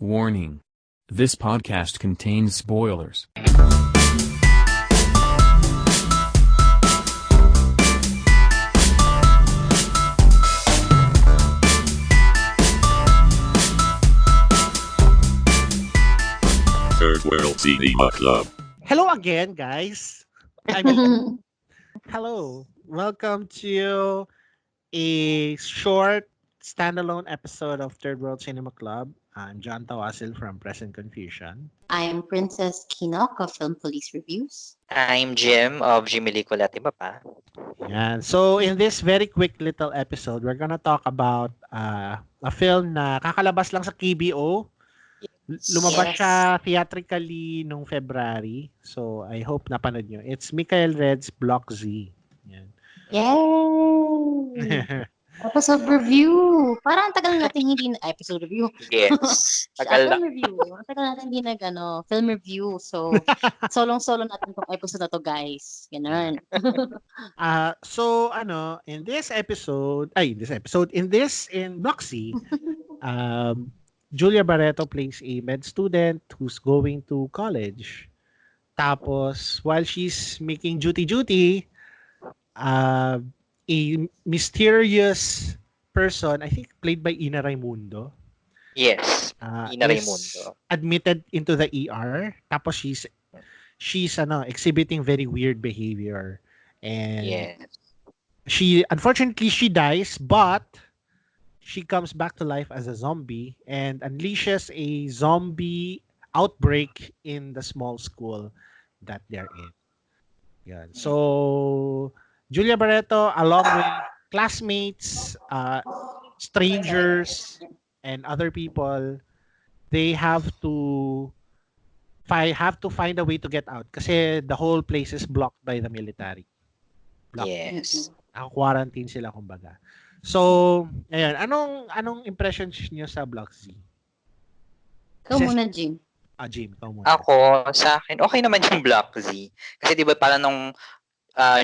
Warning. This podcast contains spoilers. Third World Cinema Club. Hello again, guys. I mean, hello. Welcome to a short standalone episode of Third World Cinema Club. I'm John Tawasil from Present Confusion. I'm Princess Kinok of Film Police Reviews. I'm Jim of Jimilicula at iba pa. Yeah. So in this very quick little episode, we're gonna talk about a film na kakalabas lang sa KBO. Lumabas Yes. siya theatrically nung February. So I hope napanood nyo. It's Michael Red's Block Z. Yan. Yay! Episode review. Parang ang tagal natin hindi na episode review. Yes. Tagal Film review. Ang tagal natin hindi film review. So, solong-solo natin tong episode na to, guys. Ganun. In Block Z, Julia Barreto plays a med student who's going to college. Tapos, while she's making duty, a mysterious person, I think played by Ina Raimundo, Yes. Ina is Raimundo. admitted into the ER. Tapos she's exhibiting very weird behavior. And Yes. unfortunately she dies, but she comes back to life as a zombie and unleashes a zombie outbreak in the small school that they're in. Yan. So Julia Barreto, along with classmates, strangers, and other people, they have to find a way to get out kasi the whole place is blocked by the military. Blocked. Yes. Quarantine sila kumbaga. So, ayun, anong impressions niyo sa Block Z? Ikaw muna, Jim. Jim, ikaw muna. Ako, sa akin, okay naman yung Block Z. Kasi di ba parang nung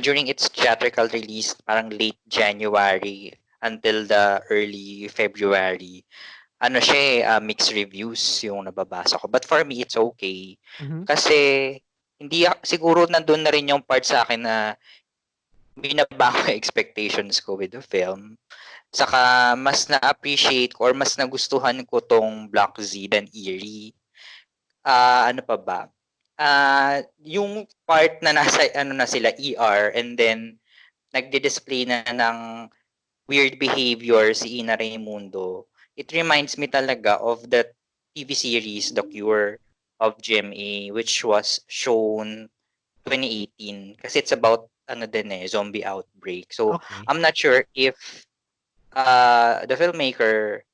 during its theatrical release, parang late January until the early February, mixed reviews yung nababasa ko. But for me, it's okay. Mhm. Kasi siguro nandun na rin yung part sa akin na binaba ko expectations ko with the film. Saka mas na-appreciate ko or mas nagustuhan ko tong Block Z than Eerie. Ano pa ba? Yung part na nasa na sila ER and then nagdi-display na ng weird behavior si Ina Raimundo. It reminds me talaga of the TV series The Cure of GMA, which was shown 2018 kasi it's about zombie outbreak. So Okay. I'm not sure if the filmmaker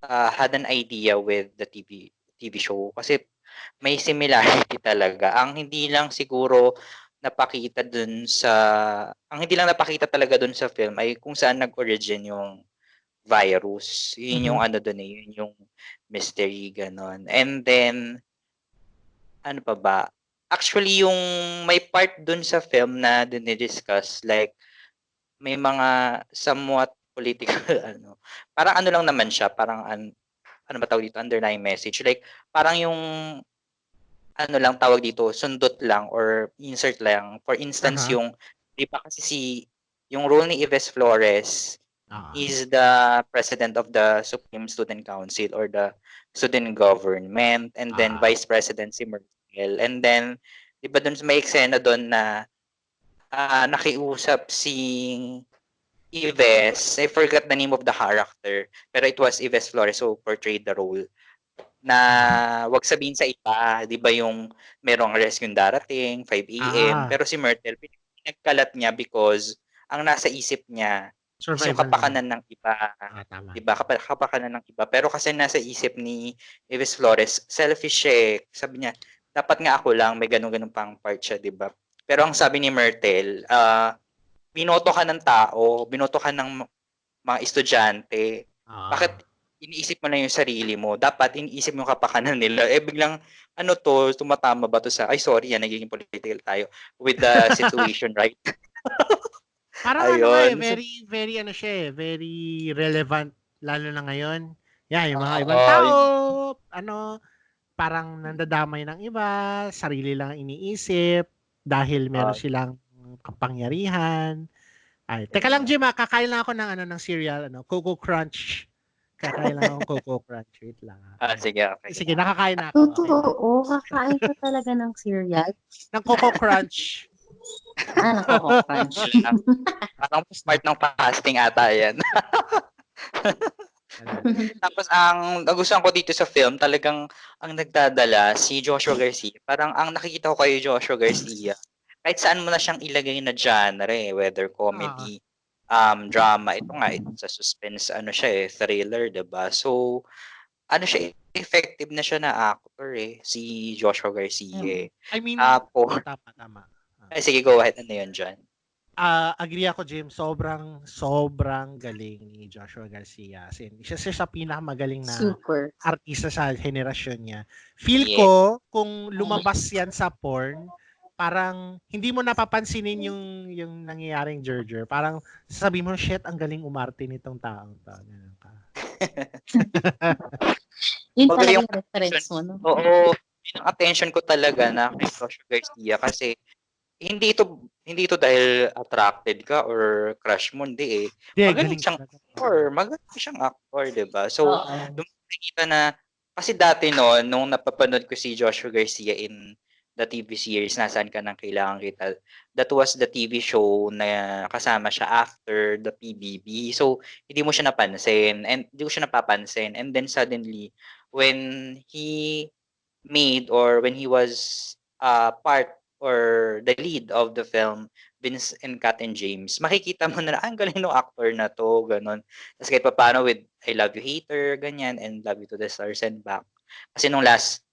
had an idea with the TV show kasi may similarity talaga. Ang hindi lang napakita talaga dun sa film ay kung saan nag-origin yung virus. Yun yung yun yung mystery ganon. And then ano pa ba? Actually yung may part dun sa film na dinidiscuss like may mga somewhat political parang lang naman siya, parang ano ba tawag dito, underlying message. Like, parang yung, lang tawag dito, sundot lang or insert lang. For instance, yung, di ba kasi yung role ni Yves Flores is the president of the Supreme Student Council or the student government and then vice president si Merkel. And then, di ba dun may eksena dun na nakiusap si Yves, I forgot the name of the character, pero it was Yves Flores who portrayed the role na wag sabihin sa iba, di ba yung merong rescue darating, 5 a.m. Pero si Myrtle, pinagkalat niya because ang nasa isip niya is yung kapakanan ng iba. Di ba? Kapakanan ng iba. Pero kasi nasa isip ni Yves Flores, selfish siya. Sabi niya, dapat nga ako lang, may ganun-ganun pang part siya, di ba? Pero ang sabi ni Myrtle, binoto ka ng tao, binoto ka ng mga estudyante. Bakit iniisip mo na yung sarili mo? Dapat iniisip mo yung kapakanan nila. Biglang, tumatama ba to sa, nagiging political tayo with the situation, right? Parang Ayun. very, very, very relevant, lalo na ngayon. Yeah, yung mga ibang Oo, tao, parang nandadamay ng iba, sarili lang iniisip dahil meron silang kapangyarihan. Ay, teka lang, Jim, kakain lang ako ng cereal, Coco Crunch. Kakain lang ako Coco Crunch. Wait lang. Sige, okay. Sige, nakakain na ako. Okay. Totoo, kakain ka talaga ng cereal. Ng Coco Crunch. Nakaka-crunch. Parang part ng fasting ata yan. Tapos ang nagustuhan ko dito sa film, talagang ang nagdadala si Joshua Garcia. Parang ang nakikita ko kay Joshua Garcia, kahit saan mo na siyang ilagay na genre, whether comedy, drama, ito sa suspense, thriller, diba? So, siya, effective na siya na actor si Joshua Garcia. I mean, tama. Sige, go ahead. Ano yun, John? Agree ako, Jim. Sobrang galing ni Joshua Garcia. As in, isa siya sa pinakamagaling na artista sa henerasyon niya. Feel ko, kung lumabas yan sa porn, parang hindi mo napapansinin yung nangyayaring Jerjer. Parang sabi mo, shit, ang galing umarte nitong taong to. Yun talaga yung reference mo, no? Oo. Yun ang attention ko talaga na kay Joshua Garcia kasi hindi ito dahil attracted ka or crush mo, hindi magaling siyang actor, diba? So, nakikita na, kasi dati nung napapanood ko si Joshua Garcia in the TV series, Nasaan Ka Nang Kailangan Kita, that was the TV show na kasama siya after the PBB. So, hindi mo siya napansin, and hindi ko siya napapansin. And then suddenly, when he when he was part or the lead of the film, Vince and Kat and James, makikita mo na, ang galing ng actor na to, ganon. Tapos kahit pa paano with I Love You Hater, ganyan, and Love You to the Stars and Back. Kasi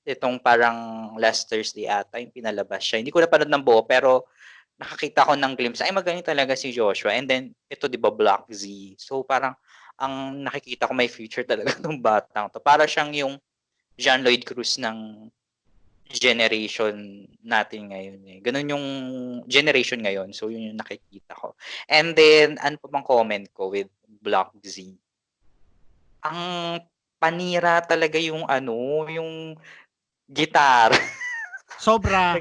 itong parang last Thursday ata, yung pinalabas siya. Hindi ko napanood ng buo, pero nakakita ko ng glimpse, ay magaling talaga si Joshua. And then, ito, di ba, Block Z. So parang, ang nakikita ko may future talaga ng batang to. Para siyang yung Jean Lloyd Cruz ng generation natin ngayon. Ganun yung generation ngayon. So, yun yung nakikita ko. And then, ano pa bang comment ko with Block Z? Ang panira talaga yung yung gitar. Sobra.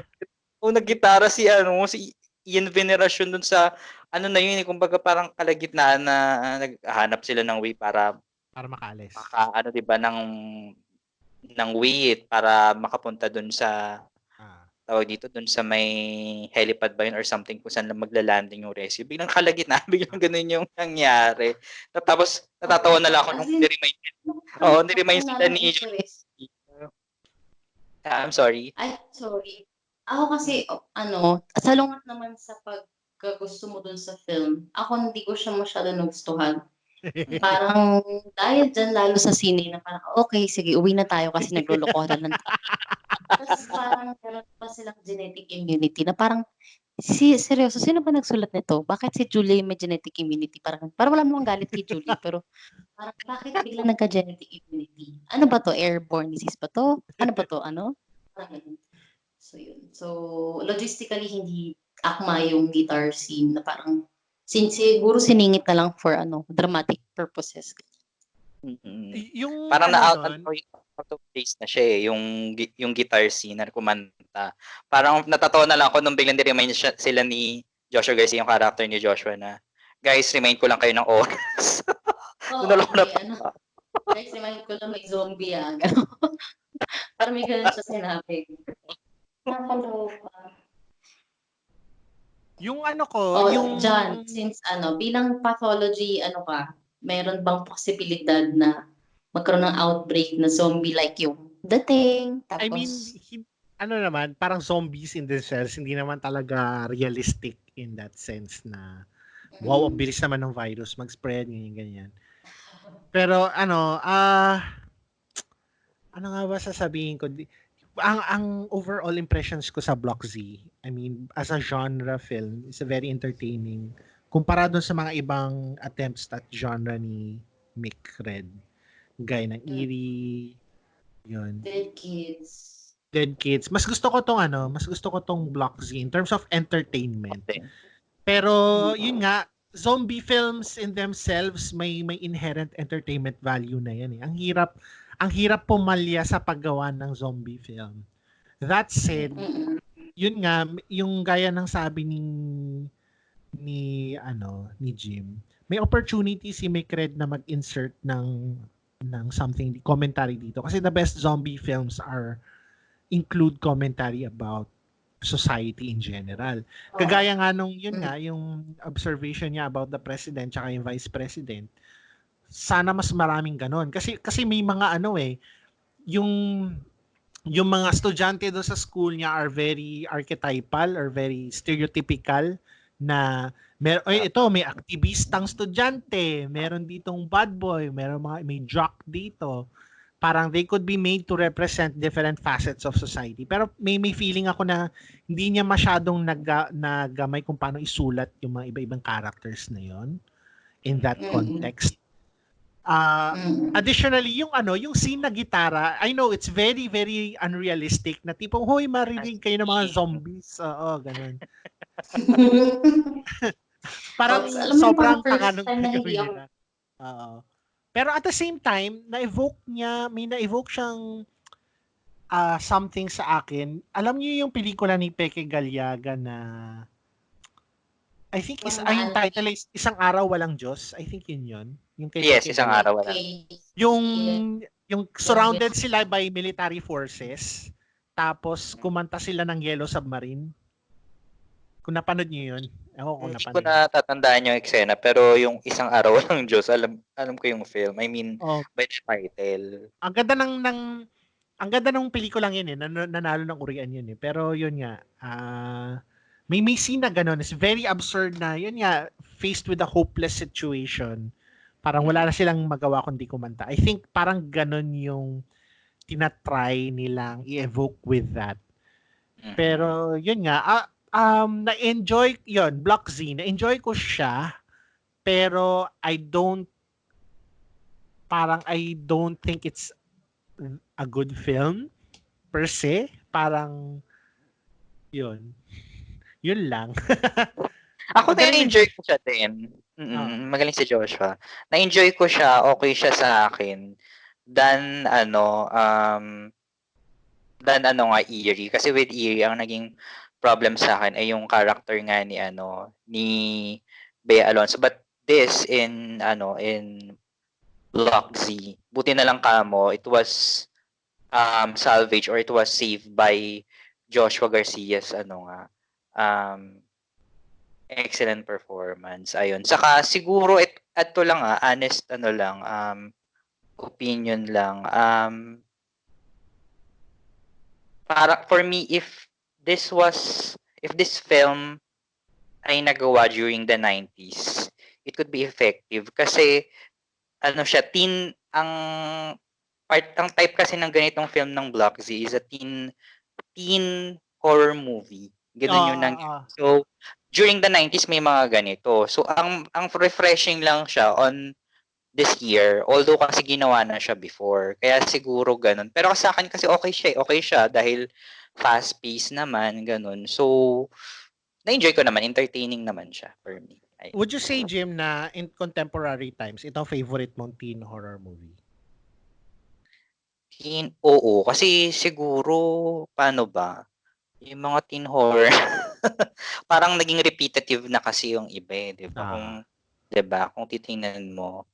Nag-gitara si Ian Veneracion dun sa yun, kumbaga parang kalagitnaan na naghahanap sila ng way para makaalis. Diba, ng way para makapunta dun sa tawag dito, dun sa may helipad ba yun or something kung saan lang magla-landing yung rescue. Biglang kalagitnaan, biglang ganun yung nangyari. Tapos natatawa na lang ako nung niremind sila ni I'm sorry. Ay, sorry. Ako kasi, salungat naman sa pagkagusto mo dun sa film, ako hindi ko siya masyado nagustuhan. Parang dahil dyan lalo sa sine na parang okay, sige, uwi na tayo kasi naglulukohan ng tao. Tapos parang meron pa silang genetic immunity na parang seryoso, sino ba nagsulat nito? Bakit si Julie may genetic immunity? Parang wala namang galit kay Julie, pero parang bakit biglang nagka-genetic immunity? Ano ba to? Airborne disease ba to? Ano ba to? So yun. So logistically hindi akma yung guitar scene na parang siguro siningit na lang for dramatic purposes. Yung parang out of place na siya yung guitar scene na kumanta. Parang natatawa na lang ako nung biglang ni-remind sila ni Joshua Garcia, yung character ni Joshua na, guys, remind ko lang kayo ng oras. Guys, remind ko lang may zombie parang may ganun siya sinabi. Nakaloka. Yung yung John, since bilang pathology, meron bang posibilidad na magkaroon ng outbreak na zombie like yung The Thing? Tapos, I mean, naman, parang zombies in themselves, hindi naman talaga realistic in that sense na wow, ang bilis naman ng virus mag-spread, ganyan. Pero ano nga ba sasabihin ko? Ang overall impressions ko sa Block Z, I mean, as a genre film, it's a very entertaining. Kumpara doon sa mga ibang attempts at genre ni Mick Red. Gaya ng Eerie, yun. Dead Kids. Mas gusto ko tong Block Z in terms of entertainment. Pero, yun nga, zombie films in themselves may inherent entertainment value na yan. Ang ang hirap pumalya sa paggawa ng zombie film. That said, yun nga, yung gaya ng sabi ni Jim, may opportunity si Micred na mag-insert ng something, commentary dito. Kasi the best zombie films include commentary about society in general. Kagaya nga nung yun nga, yung observation niya about the president tsaka yung vice president, sana mas maraming ganon. Kasi may mga yung mga estudyante doon sa school niya are very archetypal or very stereotypical na may aktivistang estudyante, meron ditong bad boy, may jock dito. Parang they could be made to represent different facets of society. Pero may feeling ako na hindi niya masyadong nagamay kung paano isulat yung mga iba-ibang characters na yon in that context. Additionally, yung scene na gitara, I know it's very, very unrealistic na tipong, hoy, marinig kayo ng mga zombies. Oo, ganun. Parang sobrang takanong nila. Pero at the same time, may na-evoke siyang something sa akin. Alam niyo yung pelikula ni Peke Galiaga na I think yung title is Isang Araw Walang Diyos. I think yun. Yung yes, Isang Araw Walang. Yung surrounded sila by military forces, tapos kumanta sila ng Yellow Submarine. Kung napanood niyo yun. Hindi ko natatandaan yung eksena, pero yung Isang Araw Walang Diyos, alam ko yung film. I mean, by the title. Ang ganda ng pelikulang yun nanalo ng urian yun eh. Pero yun nga, may scene na gano'n. It's very absurd na, yun nga, faced with a hopeless situation. Parang wala na silang magawa kundi kumanta. I think parang gano'n yung tinatry nilang i-evoke with that. Pero yun nga, na-enjoy yun, Block Z, na-enjoy ko siya, pero I don't think it's a good film per se. Parang yun lang. Ako na-enjoy ko siya din. Magaling si Joshua. Na-enjoy ko siya, okay siya sa akin. Than Eerie. Kasi with Eerie, ang naging problem sa akin ay yung character nga ni Bea Alonzo. But this in Block Z, buti na lang kamo, it was salvaged or it was saved by Joshua Garcia's excellent performance. Ayun. Saka siguro ito lang honest opinion lang. Para for me, if this film ay nagawa during the 90s, it could be effective kasi siya ang type kasi ng ganitong film ng Block Z is a teen horror movie. Ganun yung So during the 90s may mga ganito. So ang refreshing lang siya on this year, although kasi ginawa na siya before. Kaya siguro ganun. Pero sa akin kasi okay siya dahil fast-paced naman, ganun. So na-enjoy ko naman, entertaining naman siya for me. Ayun. Would you say, Jim, na in contemporary times, ito favorite mong teen horror movie? Oo, kasi siguro paano ba? Yung mga teen horror parang naging repetitive na kasi yung iba, 'di ba? Kung titingnan mo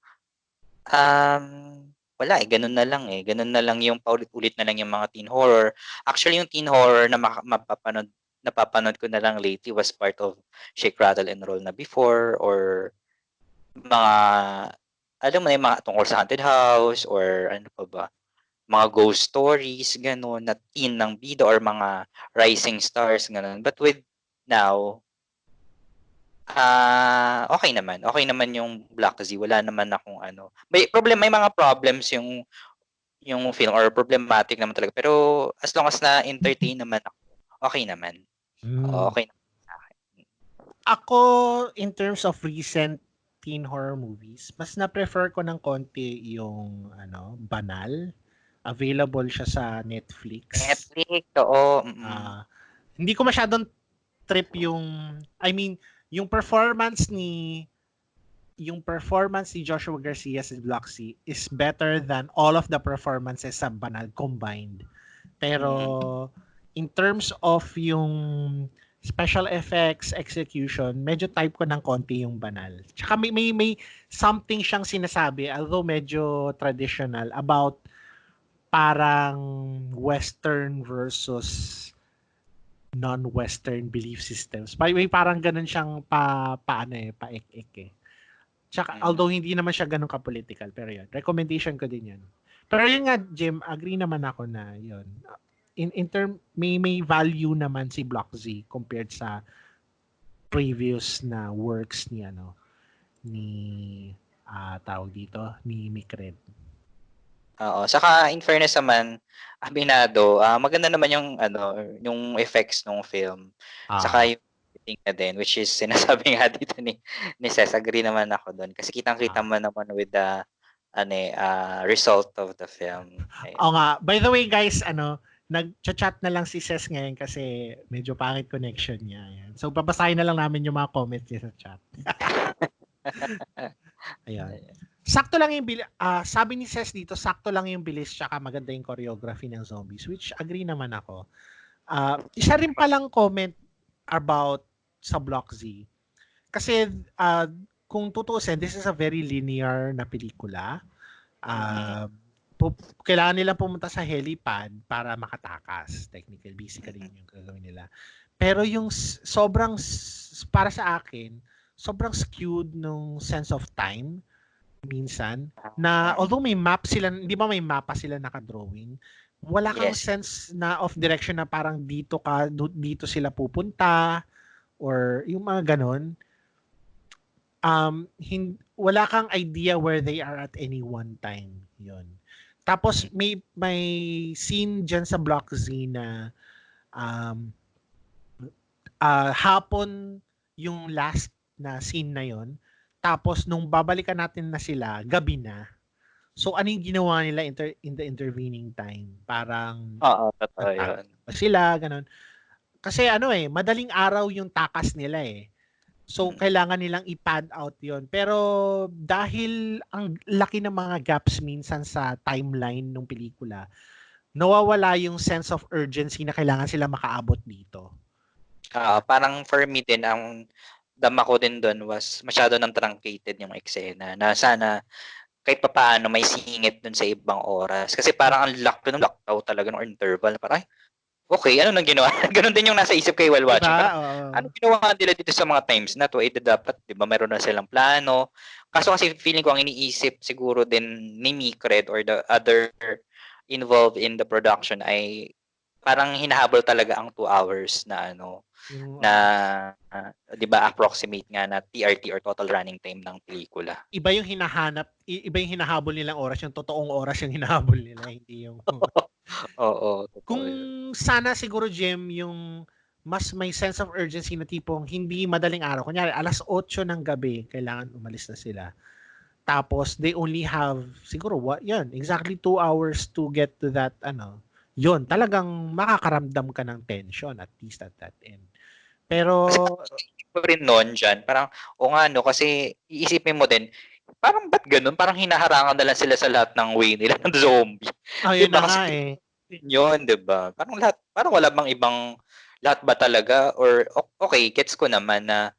wala ganun na lang Ganun na lang yung paulit-ulit na lang yung mga teen horror. Actually, yung teen horror na napapanood ko na lang lately was part of Shake, Rattle, and Roll na before, or mga alam mo na yung mga tungkol sa haunted house or ano pa ba, mga ghost stories, gano'n, na teen ng bida or mga rising stars, gano'n. But with now, okay naman. Okay naman yung Black Z. Wala naman akong may mga problems yung film or problematic naman talaga. Pero as long as na-entertain naman ako, okay naman. Okay naman sa akin. Ako, in terms of recent teen horror movies, mas na-prefer ko ng konti yung Banal. Available siya sa Netflix. Oo. Hindi ko masyadong trip yung performance ni yung performance ni Joshua Garcia sa Bloxy is better than all of the performances sa Banal combined. Pero in terms of yung special effects, execution, medyo type ko ng konti yung Banal. Tsaka may something siyang sinasabi, although medyo traditional, about parang Western versus non-Western belief systems. May parang ganun siyang paek-ek eh. Tsaka, although hindi naman siya ganun ka-political, pero yun, recommendation ko din yun. Pero yun nga, Jim, agree naman ako na yun. In term, may value naman si Block Z compared sa previous na works ni tawag dito, ni Mick Red. Oo, saka in fairness naman, aminado, maganda naman yung effects ng film. Saka yung thing na din, which is sinasabi nga dito ni Cez, agree naman ako doon. Kasi kitang-kita mo naman with the result of the film. Oo nga. By the way, guys, nag-chat na lang si Cez ngayon kasi medyo pangit connection niya. Ayan. So, babasahin na lang namin yung mga comments niya sa chat. Ayan. Sakto lang yung bilis. Sabi ni Cez dito, sakto lang yung bilis tsaka maganda yung choreography ng zombies, which agree naman ako. Isa rin palang comment about sa Block Z. Kasi kung tutuusin, this is a very linear na pelikula. Kailangan nila pumunta sa helipad para makatakas. Technically, basically yung gagawin nila. Pero yung para sa akin, sobrang skewed nung sense of time minsan na although may map sila, di ba may mapa sila nakadrawing, wala kang sense na of direction na parang dito sila pupunta or yung mga ganon. Wala kang idea where they are at any one time. Yun. Tapos may scene dyan sa Block Z na hapon yung last na scene na yon. Tapos nung babalikan natin na sila, gabi na. So ano yung ginawa nila in the intervening time? Parang totoo yun. Sila, ganun. Kasi madaling araw yung takas nila eh. So kailangan nilang i-pad out yon. Pero dahil ang laki ng mga gaps minsan sa timeline ng pelikula, nawawala yung sense of urgency na kailangan sila makaabot dito. Parang for me din, ang dama ko din doon was masyado nang truncated yung eksena na sana kahit papaano may singit dun sa ibang oras. Kasi parang ang lockdown talaga ng interval. Parang, okay, ano nang ginawa? Ganon din yung nasa isip kay while watching. Parang, ano ginawa nila dito sa mga times na to? Dapat, di ba, meron na silang plano. Kaso kasi feeling ko ang iniisip siguro din ni Mick Red or the other involved in the production ay parang hinahabol talaga ang 2 hours na di ba approximate nga na TRT or total running time ng pelikula. Iba yung hinahabol nilang oras, yung totoong oras yung hinahabol nila, hindi yung Oo. Kung sana siguro, Jim, yung mas may sense of urgency na tipong hindi madaling araw. Kunyari, 8:00 ng gabi, kailangan umalis na sila. Tapos, they only have, siguro, exactly 2 hours to get to that, yun, talagang makakaramdam ka ng tension, at least at that end. Pero, rin noon dyan, parang, kasi iisipin mo din, parang ba't ganun? Parang hinaharangan na lang sila sa lahat ng way nila ng zombie. Yun na nga eh. Yun, diba? Parang wala bang ibang, lahat ba talaga? Or, okay, gets ko naman na,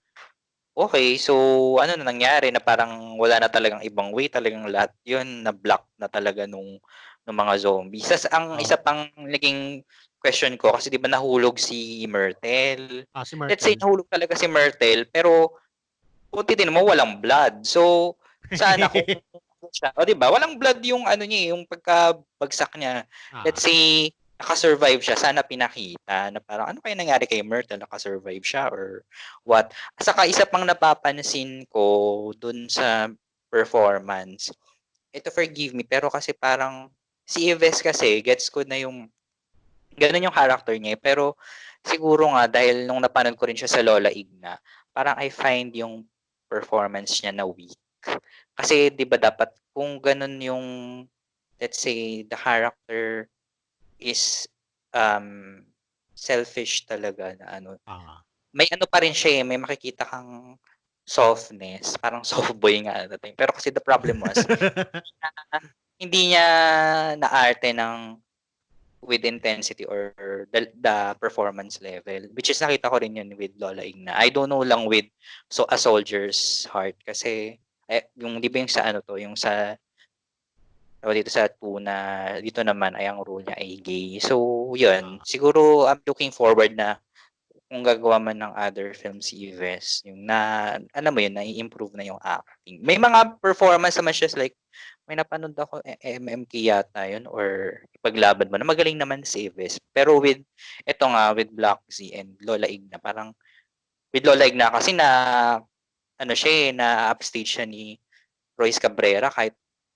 okay, so ano na nangyari na parang wala na talagang ibang way, talagang lahat yun na block na talaga nung mga zombies. Ang isa pang naging question ko, kasi di ba nahulog si Myrtle? Si Myrtle. Let's say nahulog talaga si Myrtle, pero puti din mo walang blood. So, sana kung siya, di ba? Walang blood yung niya, yung pagkabagsak niya. Let's say nakasurvive siya, sana pinakita na parang ano kaya nangyari kay Myrtle, nakasurvive siya or what. Saka isa pang napapansin ko dun sa performance, ito forgive me, pero kasi parang si Yves kasi, gets ko na yung ganun yung character niya, pero siguro nga dahil nung napanood ko rin siya sa Lola Igna, parang I find yung performance niya na weak. Kasi 'di ba dapat kung ganun yung, let's say, the character is selfish talaga na may pa rin siya may makikita kang softness, parang soft boy nga dating. Pero kasi the problem was, hindi niya naarte ng with intensity or the performance level. Which is nakita ko rin yun with Lola Igna. I don't know lang with A Soldier's Heart kasi yung di ba yung sa ano to, yung sa dito sa tuna, dito naman ay ang role niya ay gay. So, yun. Siguro I'm looking forward na kung gagawa man ng other films si Yves, yung alam mo yun, na-improve na yung acting. May mga performance naman siya like, may napanood ako, MMK yata yun, or Ipaglaban Mo, na magaling naman si Yves. Pero with Block Z and Lola Igna, parang, with Lola Igna kasi na-upstage siya ni Royce Cabrera kahit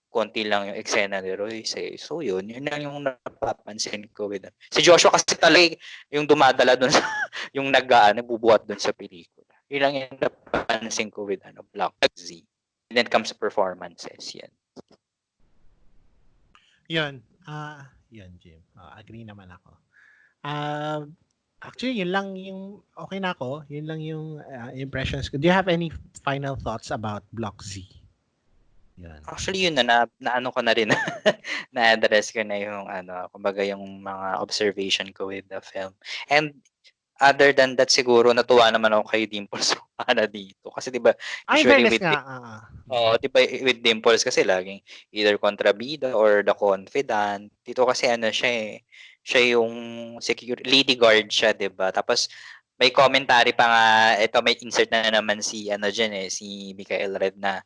konti lang yung eksena ni Royce. So yun lang yung napapansin ko with si Joshua kasi talaga yung dumadala doon sa yung nagbubuhat doon sa pelikula. Yun lang yung napapansin ko with Block Z. And then comes to performances, yan. Yun. Yun, Jim. Agree naman ako. Actually, yun lang yung okay na ako. Yun lang yung impressions ko. Do you have any final thoughts about Block Z? Yan. Actually, yun na-ano ko na rin. Na-address ko na yung kumbaga yung mga observation ko with the film. And other than that, siguro natuwa naman ako kay Dimples na dito. Kasi diba, usually with diba with Dimples kasi laging either kontrabida or the confidant. Dito kasi siya yung lady guard siya, diba? Tapos may commentary pa nga, ito may insert na naman si si Michael Red na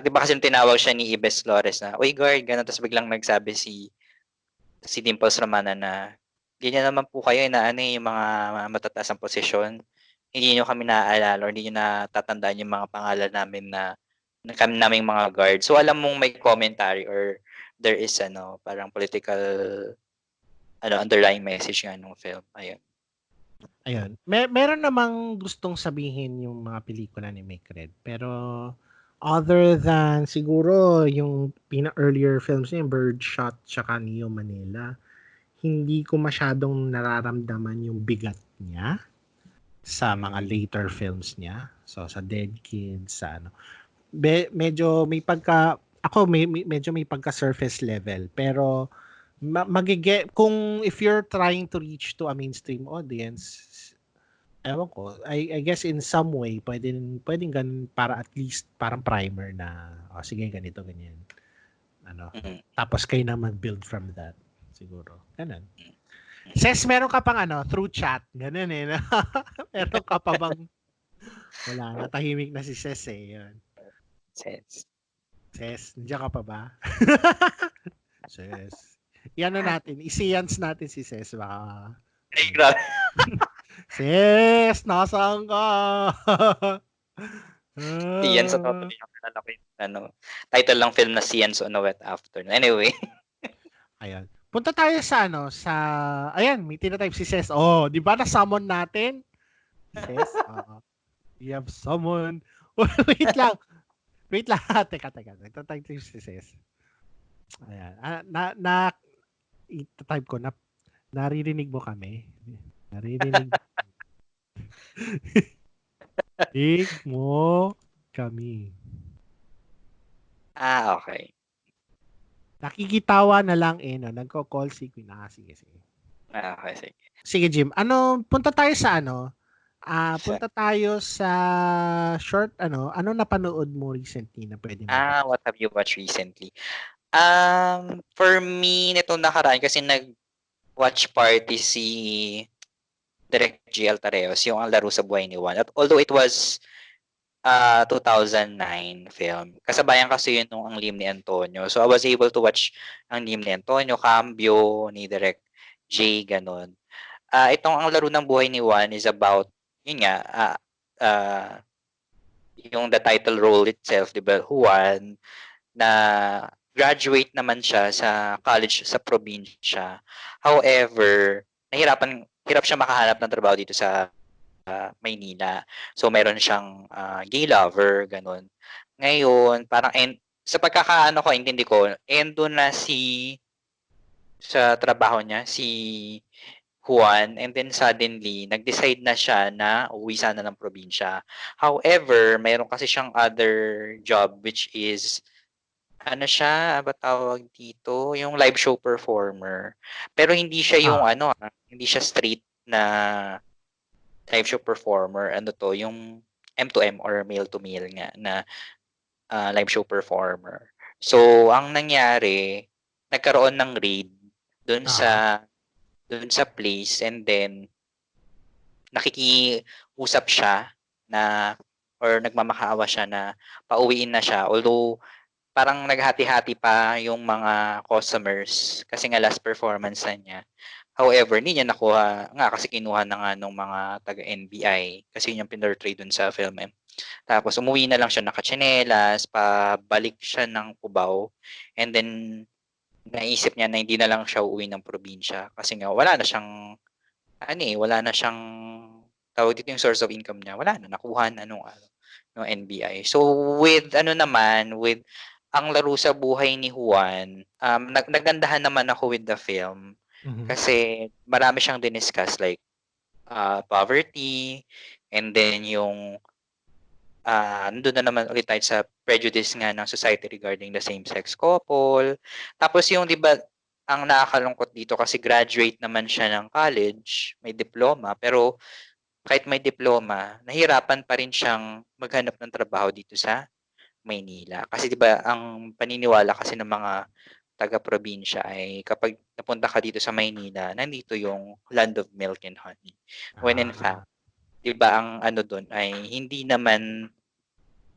di ba kasi tinawag siya ni Yves Flores na, "Uy, guard," gano'n. Tapos biglang nagsabi si Dimples Romana na, "Ganyan naman po kayo na yung mga matataas ang posisyon. Hindi niyo kami naaalala or hindi niyo natatandaan yung mga pangalan namin na kami naming mga guard." So alam mong may commentary or there is parang political underlying message nga nung film. Ayun. Meron namang gustong sabihin yung mga pelikula ni Make Red. Pero other than siguro yung earlier films niya, Birdshot tsaka Neo Manila, hindi ko masyadong nararamdaman yung bigat niya sa mga later films niya. So sa Dead Kids, sa medyo may medyo may pagka surface level, pero kung if you're trying to reach to a mainstream audience, ewan ko, I guess in some way, pwedeng ganun para at least parang primer na, sige, ganito, ganyan. Tapos kayo na mag-build from that. Siguro. Ganun. Ses, meron ka pang through chat. Ganun eh. Meron ka pa bang, wala na, tahimik na si Ses eh. Yun. Ses, nandiyan ka pa ba? Ses. Yan natin, isiyans natin si Ses. Baka... Ay, grabe. Ses, nasaan ka? Sians on Wet Afternoon. Title lang film na Sians on Wet Afternoon. Anyway. Ayan. Punta tayo sa ayan, may tinatype si Ses. Oh, di ba na-summon natin? Ses, we have someone. Wait lang. Teka. Nagtatype si Ses. Ayan. Itatype ko na. Naririnig mo kami. Naririnig mo kami. Okay. Nakikitawa na lang nagko-call si Queen. Sige. Okay, sige. Sige, Jim. Punta tayo sa punta tayo sa short, ano napanood mo recently na pwede mo? What have you watched recently? For me, nitong nakaraan kasi nag-watch party si Direk G. Altareos, yung Ang Laro sa Buhay ni Juan. At although it was 2009 film, kasabayan kasi yun nung Ang Lihim ni Antonio. So I was able to watch Ang Lihim ni Antonio, Cambio, ni Direk J, ganun. Itong Ang Laro ng Buhay ni Juan is about, yun nga, yung the title role itself, di ba, Juan, na graduate naman siya sa college sa probinsya. However, hirap siya makahanap ng trabaho dito sa Maynila. So, meron siyang gay lover, ganun. Ngayon, parang, sa pagkakaano ko, intindi ko, doon na sa trabaho niya, si Juan, and then suddenly nag-decide na siya na uuwi sana ng probinsya. However, mayroon kasi siyang other job which is ano siya, ba tawag dito, yung live show performer. Pero hindi siya yung hindi siya straight na live show performer. Ano to, yung M2M or male to male nga na live show performer. So, ang nangyari, nagkaroon ng raid doon sa place, and then nakikiusap siya na or nagmamakaawa siya na pauwiin na siya, although parang naghati-hati pa yung mga customers kasi nga last performance na niya. However, hindi niya nakuha nga kasi kinuha na nga nung mga taga-NBI kasi yun yung pinortray dun sa film. Tapos umuwi na lang siya nakatsinelas, pabalik siya ng Cubao, and then naisip niya na hindi na lang siya uuwi ng probinsya kasi nga wala na siyang tawag dito yung source of income niya, wala na, nakuha na nung NBI. So with ang laro sa buhay ni Juan, nagandahan naman ako with the film kasi marami siyang diniscuss like poverty, and then yung nandun na naman ulit tayo sa prejudice nga ng society regarding the same-sex couple. Tapos yung, di ba, ang nakakalungkot dito kasi graduate naman siya ng college, may diploma, pero kahit may diploma, nahirapan pa rin siyang maghanap ng trabaho dito sa Maynila. Kasi di ba, ang paniniwala kasi ng mga taga-probinsya ay kapag napunta ka dito sa Maynila, nandito yung land of milk and honey. When in fact, diba ang doon ay hindi naman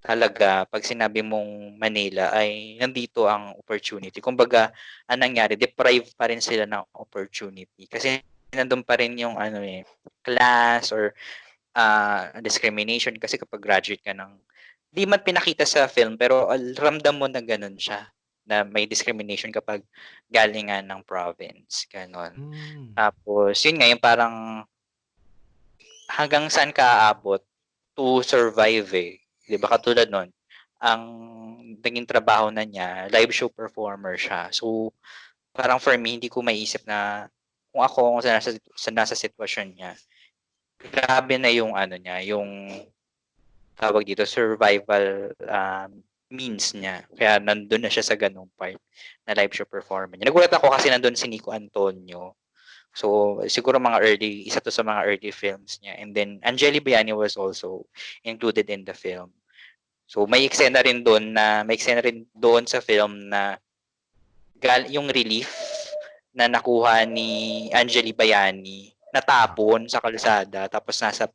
talaga pag sinabi mong Manila ay nandito ang opportunity. Kumbaga, ang nangyari, deprive pa rin sila ng opportunity. Kasi nandun pa rin yung class or discrimination kasi kapag graduate ka ng di man pinakita sa film pero ramdam mo na ganun siya na may discrimination kapag galing nga ng province. Ganon. Tapos, yun nga yung parang hanggang saan ka aabot to survive eh. Di ba katulad nun, ang naging trabaho na niya, live show performer siya. So, parang for me, hindi ko maiisip na kung nasa sitwasyon niya, grabe na yung niya, yung tawag dito, survival means niya. Kaya nandun na siya sa ganung part na live show performer niya. Nagulat ako kasi nandun si Nico Antonio. So, siguro isa to sa mga early films niya. And then, Angeli Bayani was also included in the film. So, may eksena rin doon sa film na yung relief na nakuha ni Angeli Bayani, natapon sa kalsada, tapos nasa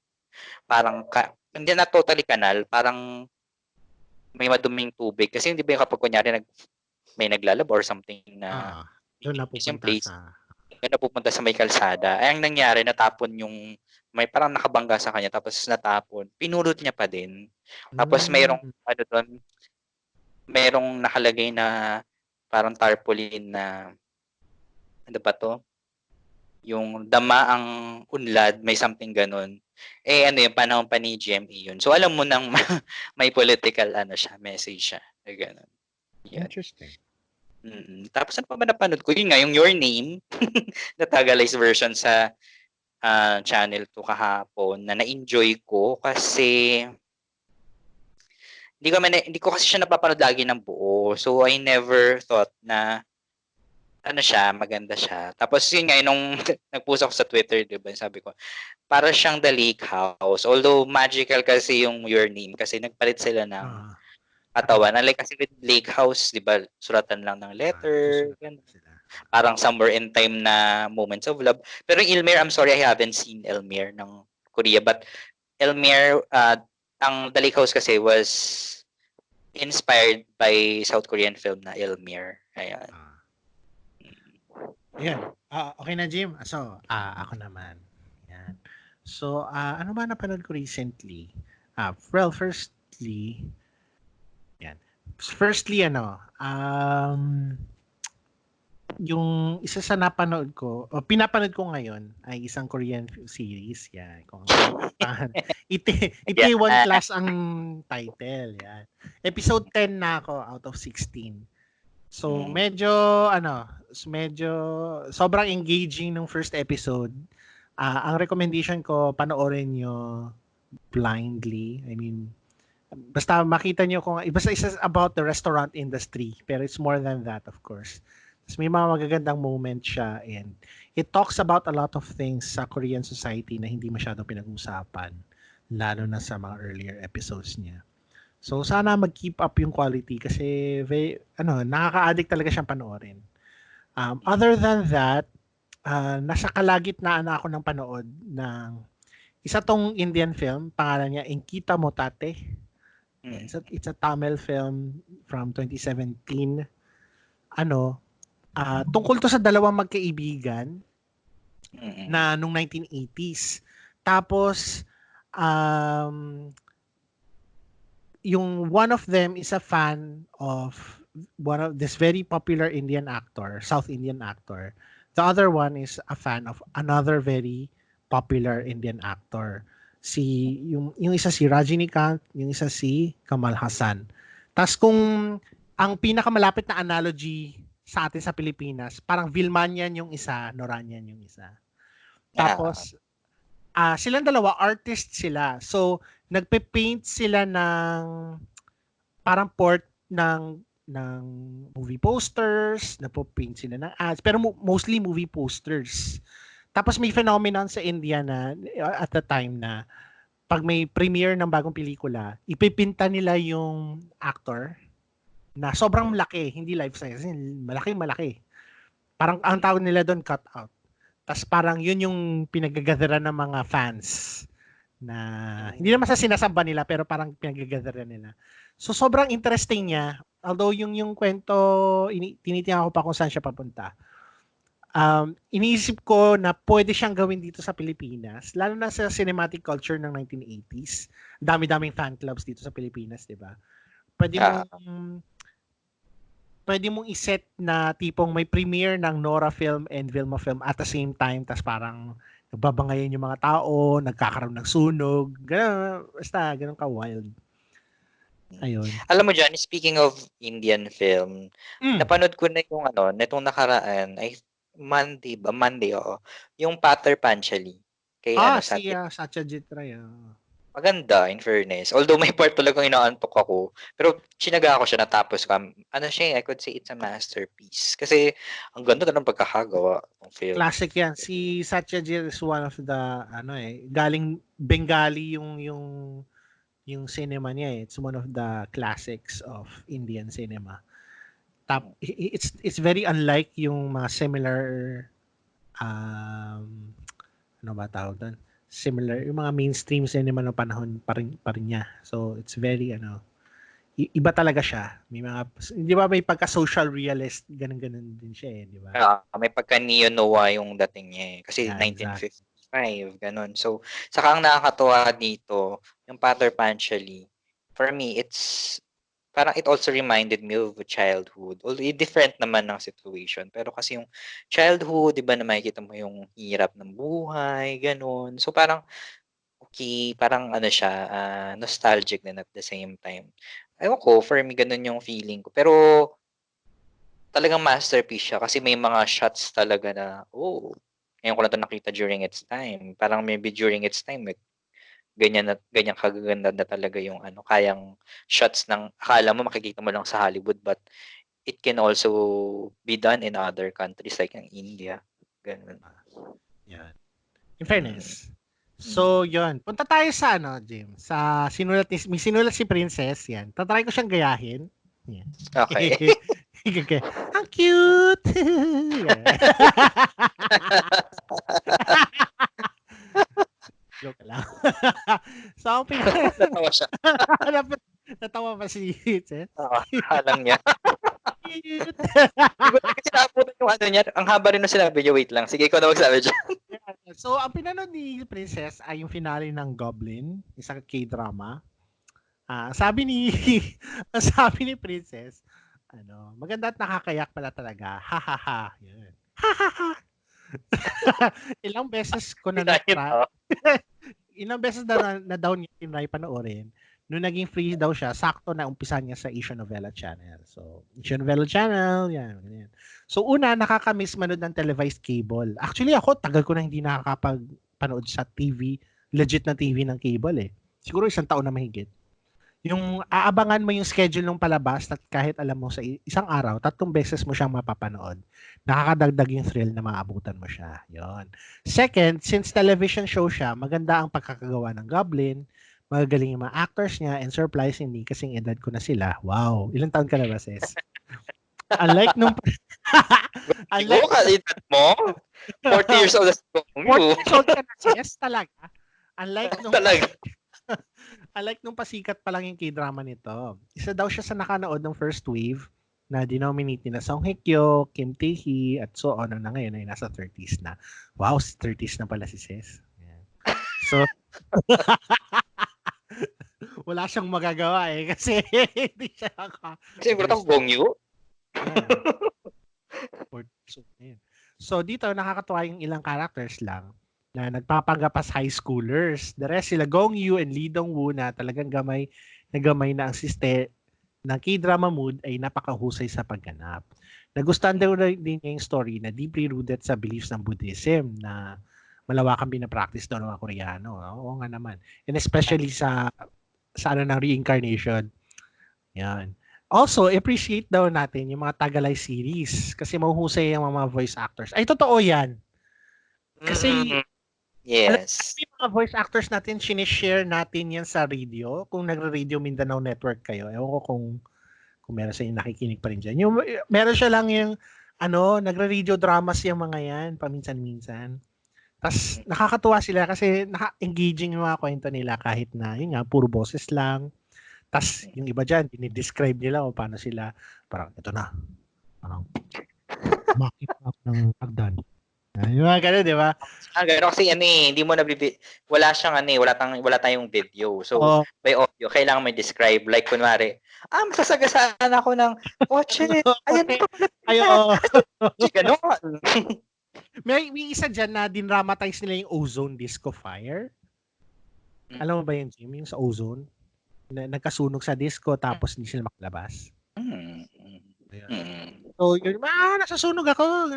parang, hindi na totally kanal, parang may maduming tubig. Kasi hindi ba yung kapag kunyari may naglalab or something na doon napupunta sa may kalsada. Ay, ang nangyari, natapon yung, may parang nakabangga sa kanya, tapos natapon. Pinulot niya pa din. Tapos mayroong nakalagay na parang tarpaulin na, ano ba to? Yung dama ang unlad, may something ganun. Yung panahon pa ni GMA yun. So, alam mo nang may political message siya. Ganun. Yeah. Interesting. Tapos ano pa ba napanood ko? Yun nga, yung Your Name, na Tagalized version sa Channel 2 kahapon na na-enjoy ko kasi hindi ko kasi siya napapanood lagi ng buo. So, I never thought na maganda siya. Tapos yun nga, nung nag-post ako sa Twitter, diba, sabi ko, para siyang The Lake House. Although magical kasi yung Your Name kasi nagpalit sila ng katawan. Like kasi with Lake House, di ba, suratan lang ng letter. Parang somewhere in time na moments of love. Pero yung Elmer, I'm sorry, I haven't seen Elmer ng Korea. But Elmer, ang The Lake House kasi was inspired by South Korean film na Elmer. Ayan. Yan. Okay na, Jim. So, ako naman. Yan. So, ano ba napanood ko recently? Well, firstly, yung isa sa napanood ko, o pinapanood ko ngayon ay isang Korean series. Yan. Itaewon Class ang title. Yan. Episode 10 na ako out of 16. So, medyo sobrang engaging ng first episode. Ang recommendation ko, panoorin nyo blindly. I mean, basta makita nyo kung, basta isa about the restaurant industry, pero it's more than that, of course. Tapos may mga magagandang moments siya, and it talks about a lot of things sa Korean society na hindi masyadong pinag-usapan, lalo na sa mga earlier episodes niya. So sana mag-keep up yung quality kasi nakaka-addict talaga siyang panoorin. Other than that, nasa kalagitnaan na ako ng panood ng isa tong Indian film, pangalan niya Enkita Motate. It's a Tamil film from 2017. Tungkol to sa dalawang magkaibigan na nung 1980s. Tapos yung one of them is a fan of one of this very popular Indian actor, South Indian actor. The other one is a fan of another very popular Indian actor. Yung isa si Rajinikanth, yung isa si Kamal Hassan. Tas kung ang pinakamalapit na analogy sa atin sa Pilipinas, parang Vilmanian yung isa, Noranian yung isa. Tapos silang dalawa artist sila. So nagpe-paint sila ng parang port ng movie posters, nagpo-paint sila ng ads, pero mostly movie posters. Tapos may phenomenon sa India na at the time na pag may premiere ng bagong pelikula, ipipinta nila yung actor na sobrang malaki, hindi life size, malaki. Parang ang tawag nila doon cut out. Tapos parang yun yung pinagagatheran ng mga fans na hindi naman sa sinasamba nila pero parang pinagagatheran nila. So sobrang interesting niya. Although yung kwento, tinitingnan ko pa kung saan siya papunta. Iniisip ko na pwede siyang gawin dito sa Pilipinas, lalo na sa cinematic culture ng 1980s. Dami-daming fan clubs dito sa Pilipinas, di ba? Pwede mong iset na tipong may premiere ng Nora Film and Vilma Film at the same time, tas parang nagbabangayan yung mga tao, nagkakaroon ng sunog, ganun ka-wild. Ayun. Alam mo dyan, speaking of Indian film, napanood ko na yung netong nakaraan, ay Monday, oo. Yung Pater Panchali. Kay Satyajit Ray. Maganda, in fairness. Although may part talagang inaantok ako. Pero sinaga ako siya, natapos ko. I could say it's a masterpiece. Kasi ang ganda na ng pagkakagawa ng film. Classic yan. Si Satyajit is one of the, galing Bengali yung cinema niya. It's one of the classics of Indian cinema. It's very unlike yung mga similar tawag doon? Similar yung mga mainstream cinema ng panahon pa rin niya. So it's very iba talaga siya. May mga, di ba, may pagka-social realist, ganun din siya, di ba? May pagka neo-noir yung dating niya kasi 1955, ganun. So saka ang nakakatuwa dito, yung Pater Panchali, for me, it's parang it also reminded me of childhood. Although different naman ng situation. Pero kasi yung childhood, di ba na makikita mo yung hirap ng buhay, ganun. So parang, okay, parang siya, nostalgic din at the same time. Ewan ko, for me, ganun yung feeling ko. Pero talagang masterpiece siya kasi may mga shots talaga na, ngayon ko na ito nakita during its time. Parang maybe during its time, ganyan kagaganda na talaga yung kayang shots ng akala mo makikita mo lang sa Hollywood, but it can also be done in other countries like in India. Ganun. Yan. In fairness. So, yun. Punta tayo sa James. Sa may sinulat si Princess, yan. Tatry ko siyang gayahin. Yan. Okay. Okay. Ang cute! Joke lang. So, ang Natawa siya. Natawa pa si Princess. Halang niya. Kasi naabutan yung niya. Ang haba rin na sinabi niya. Wait lang. Sige, ikaw na magsabi dyan. So, ang pinanood ni Princess ay yung finale ng Goblin, isang K-drama. Sabi ni Princess, maganda at nakakayak pala talaga. Ha ha ha. Yan. Ha ha ha. Ilang beses ko na na-try. Ilang beses na daw niya tinry panoorin nung naging free daw siya, sakto na umpisa niya sa Asian Novela Channel. So, Asian Novela Channel, yan. So, una, nakakamiss manood ng televised cable. Actually, ako, tagal ko na hindi nakakapag-panood sa TV, legit na TV ng cable eh. Siguro 1 taon na mahigit. Yung aabangan mo yung schedule ng palabas at kahit alam mo sa isang araw, 3 beses mo siyang mapapanood. Nakakadagdag yung thrill na maabutan mo siya. Yon. Second, since television show siya, maganda ang pagkakagawa ng Goblin, magagaling yung mga actors niya, and surprisingly, kasing edad ko na sila. Wow! Ilang taon ka na ba, sis? Unlike nung... Unlike ka, edad mo? 40 years old as 40 years old ka na, sis? Talaga? Unlike nung... Talaga? Unlike nung pasikat pa lang yung K-drama nito. Isa daw siya sa nakanood ng first wave na dinominate nila Song Hye Kyo, Kim Tae Hee, at so on na ngayon ay nasa 30s na. Wow, 30s na pala si sis. Yan. So, wala siyang magagawa eh kasi hindi siya Siguro itong Gong Yu? So, dito nakakatuwa yung ilang characters lang na nagpapanggap as high schoolers. The rest sila Gong Yu and Lee Dong Woo na talagang gamay na ang sister ng K-drama mood ay napakahusay sa pagganap. Nagustuhan daw din niya yung story na deeply rooted sa beliefs ng Buddhism na malawakang binapractice daw ng mga Koreano. Oo nga naman. And especially sa ng reincarnation. Yan. Also, appreciate daw natin yung mga Tagalay series kasi mahuhusay yung mga voice actors. Ay, totoo yan. Kasi yes. Yung mga voice actors natin, sinishare natin yan sa radio. Kung nagre-radio Mindanao Network kayo, ewan ko kung meron sa inyo nakikinig pa rin dyan. Yung, meron siya lang yung, nagre-radio dramas yung mga yan, paminsan-minsan. Tapos, nakakatuwa sila kasi engaging yung mga kwento nila kahit na, yun nga, puro boses lang. Tapos, yung iba dyan, dinidescribe nila o paano sila, parang, ito na, parang, makita ako ng hagdan. Yung mga ganun, di ba? Gano'n kasi hindi mo wala siyang wala tayong video. So, by audio, kailangan may describe. Like, kunwari, masasagasaan ako ng kotse. Ayan pa pala. Ayo. Gano'n. May isa dyan na dinramatize nila yung Ozone Disco Fire. Alam mo ba yun, Jim? Yung sa Ozone? Nagkasunog sa disco tapos hindi sila makalabas. So, yun, nasusunog ako.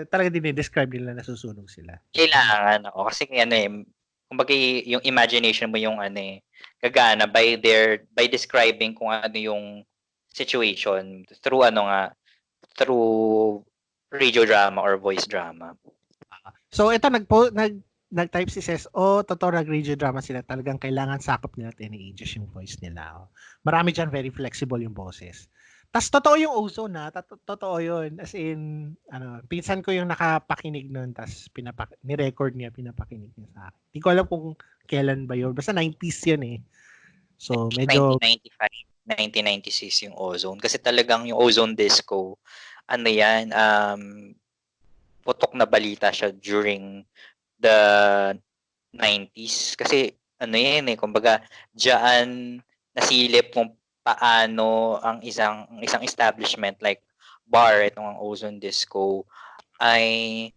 Talaga dinidescribe nila nasusunog sila. Kailangan ako. Kasi kumbaga yung imagination mo yung gagana by describing kung ano yung situation through through radio drama or voice drama. So, ito nag-type si Ses, totoo nag-radio drama sila. Talagang kailangan sakop nila at any ages yung voice nila. Marami dyan, very flexible yung boses. Tas totoo yung Ozone totoo yun. As in, pinsan ko yung nakapakinig nun, tas ni-record niya, pinapakinig niya sa akin. Hindi ko alam kung kailan ba yun. Basta 90s yan eh. So, medyo... 1996 yung Ozone. Kasi talagang yung Ozone Disco, putok na balita siya during the 90s. Kasi, kumbaga, dyan nasilip kung paano ang isang establishment like bar, itong Ozone Disco, ay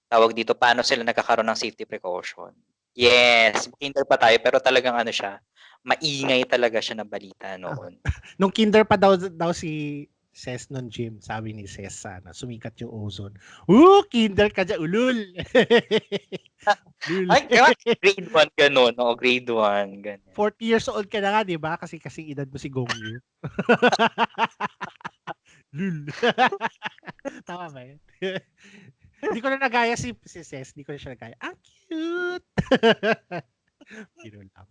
tawag dito, paano sila nagkakaroon ng safety precaution. Yes, kinder pa tayo, pero talagang maingay talaga siya na balita noon. Nung kinder pa daw si Ses nun, Jim, sabi ni Ses, sumikat yung Ozone. Kinder ka dyan, ulul! Ay, grade 1 ganun, grade 1, ganun. 40 years old ka na nga, di ba? Kasi edad mo si Gong Yu. Lul. Tama ba yun? Hindi ko na nagaya si Ses, hindi ko na siya nagaya. Cute! Pino lang.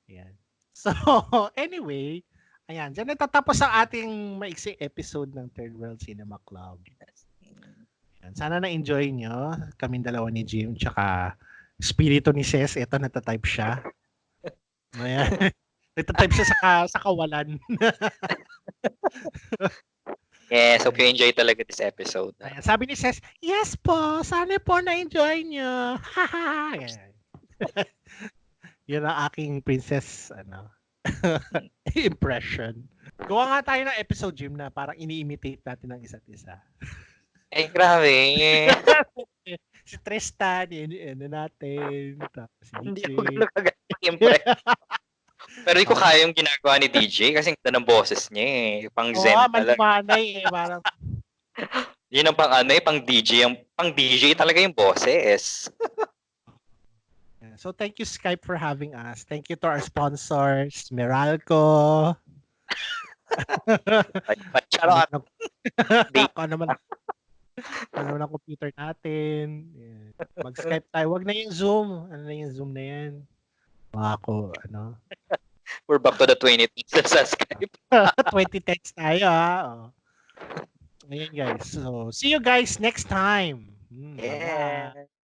Ayan. So, anyway, ayan, dyan natatapos ang ating maiksing episode ng Third World Cinema Club. Ayan, sana na-enjoy nyo. Kaming dalawa ni Jim, tsaka spirito ni Ses. Ito, natatype siya. Ayan. Natatype siya sa kawalan. Yes, hope you enjoy talaga this episode. Ayan, sabi ni Ses, yes po, sana po na-enjoy nyo. Yun ang aking princess, impression. Gawa nga tayo ng episode, Jim, na parang ini-imitate natin ang isa't isa. Ay, grabe. Si Tristan, natin. Tapos si Hindi DJ. ako nagagawin impress. Pero hindi ko kaya yung ginagawa ni DJ kasi ang ganda ng boses niya eh. Pang zen talaga. maliwanay eh. Parang, Yun ang pang DJ. Pang DJ talaga yung boses. so thank you Skype for having us. Thank you to our sponsors, Meralco. Charot. Ano naman ang computer natin. Yeah. Mag-Skype tayo. Wag na yung Zoom. Ano na yung Zoom na yan? Ako, ano? We're back to the 2010s sa Skype. 2010s tayo, ha? Oh. Ayan, guys. So, see you guys next time. Yeah. Bye.